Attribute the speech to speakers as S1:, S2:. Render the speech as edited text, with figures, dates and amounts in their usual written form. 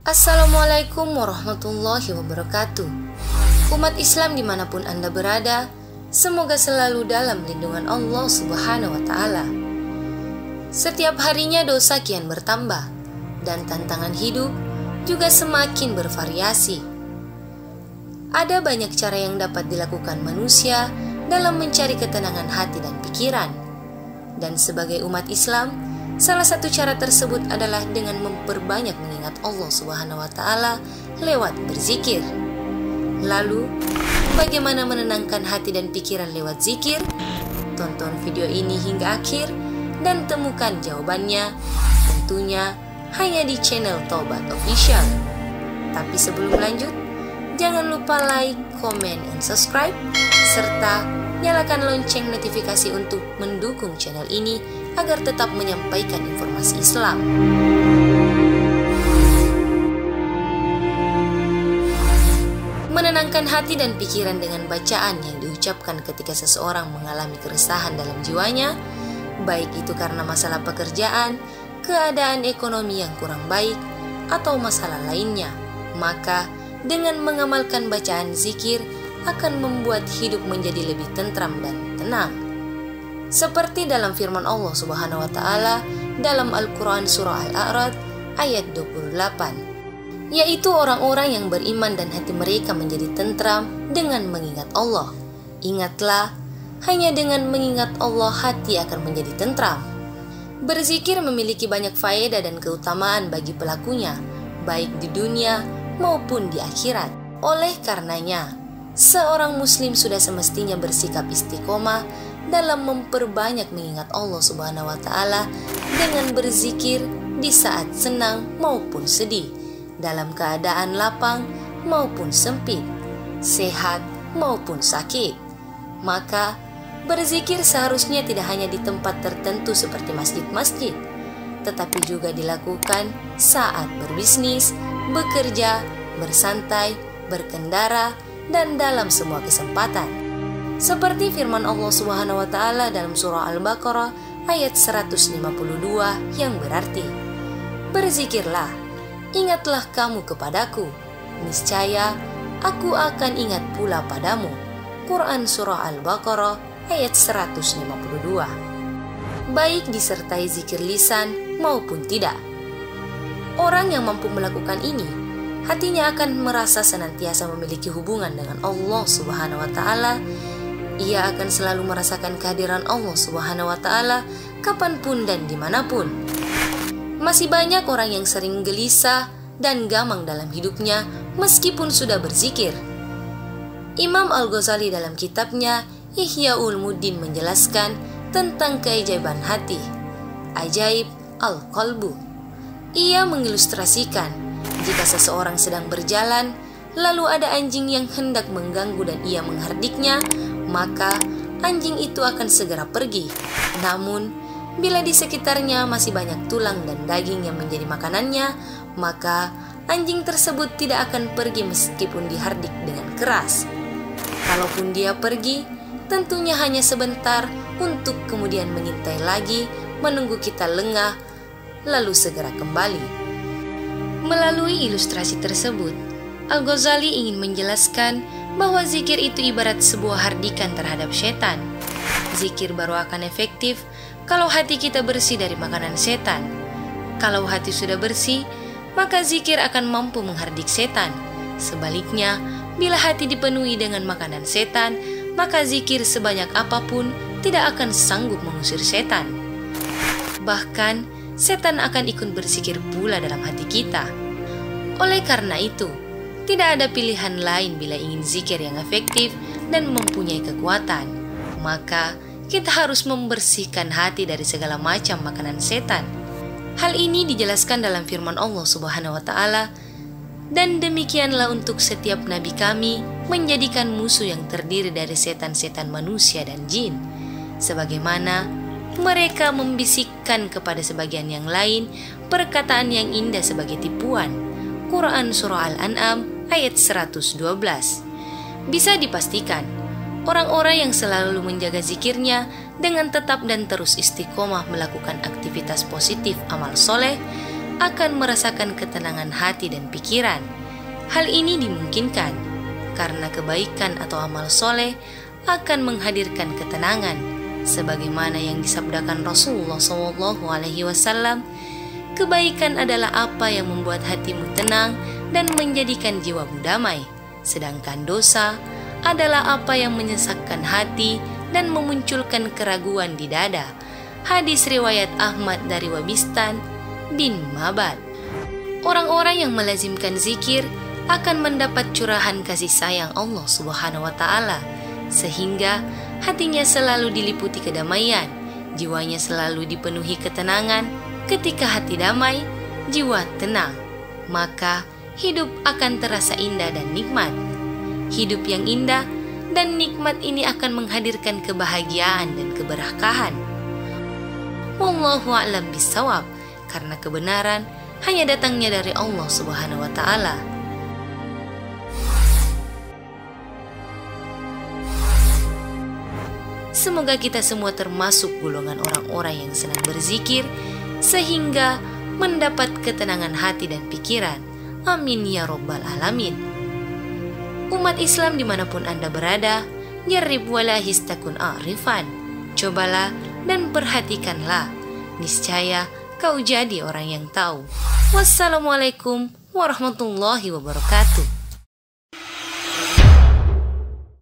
S1: Assalamualaikum warahmatullahi wabarakatuh. Umat Islam dimanapun Anda berada, semoga selalu dalam lindungan Allah Subhanahu wa Ta'ala. Setiap harinya dosa kian bertambah, dan tantangan hidup juga semakin bervariasi. Ada banyak cara yang dapat dilakukan manusia dalam mencari ketenangan hati dan pikiran. Dan sebagai umat Islam, salah satu cara tersebut adalah dengan memperbanyak mengingat Allah Subhanahu wa Ta'ala lewat berzikir. Lalu, bagaimana menenangkan hati dan pikiran lewat zikir? Tonton video ini hingga akhir dan temukan jawabannya tentunya hanya di channel Taubat Official. Tapi sebelum lanjut, jangan lupa like, comment, and subscribe, serta nyalakan lonceng notifikasi untuk mendukung channel ini agar tetap menyampaikan informasi Islam. Menenangkan hati dan pikiran dengan bacaan yang diucapkan ketika seseorang mengalami keresahan dalam jiwanya, baik itu karena masalah pekerjaan, keadaan ekonomi yang kurang baik, atau masalah lainnya, maka dengan mengamalkan bacaan zikir akan membuat hidup menjadi lebih tentram dan tenang. Seperti dalam firman Allah Subhanahu wa Ta'ala dalam Al-Quran Surah Al-A'raf ayat 28, yaitu orang-orang yang beriman dan hati mereka menjadi tentram dengan mengingat Allah. Ingatlah, hanya dengan mengingat Allah hati akan menjadi tentram. Berzikir memiliki banyak faedah dan keutamaan bagi pelakunya, baik di dunia maupun di akhirat. Oleh karenanya, seorang muslim sudah semestinya bersikap istiqomah dalam memperbanyak mengingat Allah Subhanahu wa Ta'ala dengan berzikir di saat senang maupun sedih, dalam keadaan lapang maupun sempit, sehat maupun sakit. Maka berzikir seharusnya tidak hanya di tempat tertentu seperti masjid-masjid, tetapi juga dilakukan saat berbisnis, bekerja, bersantai, berkendara, dan dalam semua kesempatan. Seperti firman Allah Subhanahu wa Ta'ala dalam surah Al-Baqarah ayat 152 yang berarti, berzikirlah, ingatlah kamu kepadaku, niscaya aku akan ingat pula padamu. Quran surah Al-Baqarah ayat 152. Baik disertai zikir lisan maupun tidak. Orang yang mampu melakukan ini, hatinya akan merasa senantiasa memiliki hubungan dengan Allah Subhanahu wa Ta'ala. Ia akan selalu merasakan kehadiran Allah Subhanahu wa Ta'ala kapanpun dan dimanapun. Masih banyak orang yang sering gelisah dan gamang dalam hidupnya meskipun sudah berzikir. Imam Al-Ghazali dalam kitabnya Ihya Ulumuddin menjelaskan tentang keajaiban hati, ajaib al-qalbu. Ia mengilustrasikan jika seseorang sedang berjalan, lalu ada anjing yang hendak mengganggu dan ia menghardiknya, maka anjing itu akan segera pergi. Namun, bila di sekitarnya masih banyak tulang dan daging yang menjadi makanannya, maka anjing tersebut tidak akan pergi meskipun dihardik dengan keras. Kalaupun dia pergi, tentunya hanya sebentar untuk kemudian mengintai lagi, menunggu kita lengah, lalu segera kembali. Melalui ilustrasi tersebut, Al-Ghazali ingin menjelaskan bahwa zikir itu ibarat sebuah hardikan terhadap setan. Zikir baru akan efektif kalau hati kita bersih dari makanan setan. Kalau hati sudah bersih, maka zikir akan mampu menghardik setan. Sebaliknya, bila hati dipenuhi dengan makanan setan, maka zikir sebanyak apapun tidak akan sanggup mengusir setan. Bahkan, setan akan ikut berzikir pula dalam hati kita. Oleh karena itu, tidak ada pilihan lain bila ingin zikir yang efektif dan mempunyai kekuatan. Maka, kita harus membersihkan hati dari segala macam makanan setan. Hal ini dijelaskan dalam firman Allah Subhanahu wa Ta'ala, dan demikianlah untuk setiap nabi kami menjadikan musuh yang terdiri dari setan-setan manusia dan jin, sebagaimana mereka membisikkan kepada sebagian yang lain perkataan yang indah sebagai tipuan. Quran Surah Al-An'am ayat 112. Bisa dipastikan, Orang-orang yang selalu menjaga zikirnya dengan tetap dan terus istiqomah melakukan aktivitas positif amal soleh akan merasakan ketenangan hati dan pikiran. Hal ini dimungkinkan karena kebaikan atau amal soleh akan menghadirkan ketenangan, sebagaimana yang disabdakan Rasulullah SAW. Kebaikan adalah apa yang membuat hatimu tenang dan menjadikan jiwamu damai, sedangkan dosa adalah apa yang menyesakkan hati dan memunculkan keraguan di dada. Hadis riwayat Ahmad dari Wabistan bin Mabad. Orang-orang yang melazimkan zikir akan mendapat curahan kasih sayang Allah Subhanahu wa Ta'ala, sehingga hatinya selalu diliputi kedamaian, jiwanya selalu dipenuhi ketenangan. Ketika hati damai, jiwa tenang, maka hidup akan terasa indah dan nikmat. Hidup yang indah dan nikmat ini akan menghadirkan kebahagiaan dan keberkahan. Wallahu a'lam bishawab, karena kebenaran hanya datangnya dari Allah Subhanahu wa Ta'ala. Semoga kita semua termasuk golongan orang-orang yang senang berzikir sehingga mendapat ketenangan hati dan pikiran. Amin ya Rabbal Alamin. Umat Islam dimanapun Anda berada, jarrib wala histakun arifan. Cobalah dan perhatikanlah, niscaya kau jadi orang yang tahu. Wassalamualaikum warahmatullahi wabarakatuh.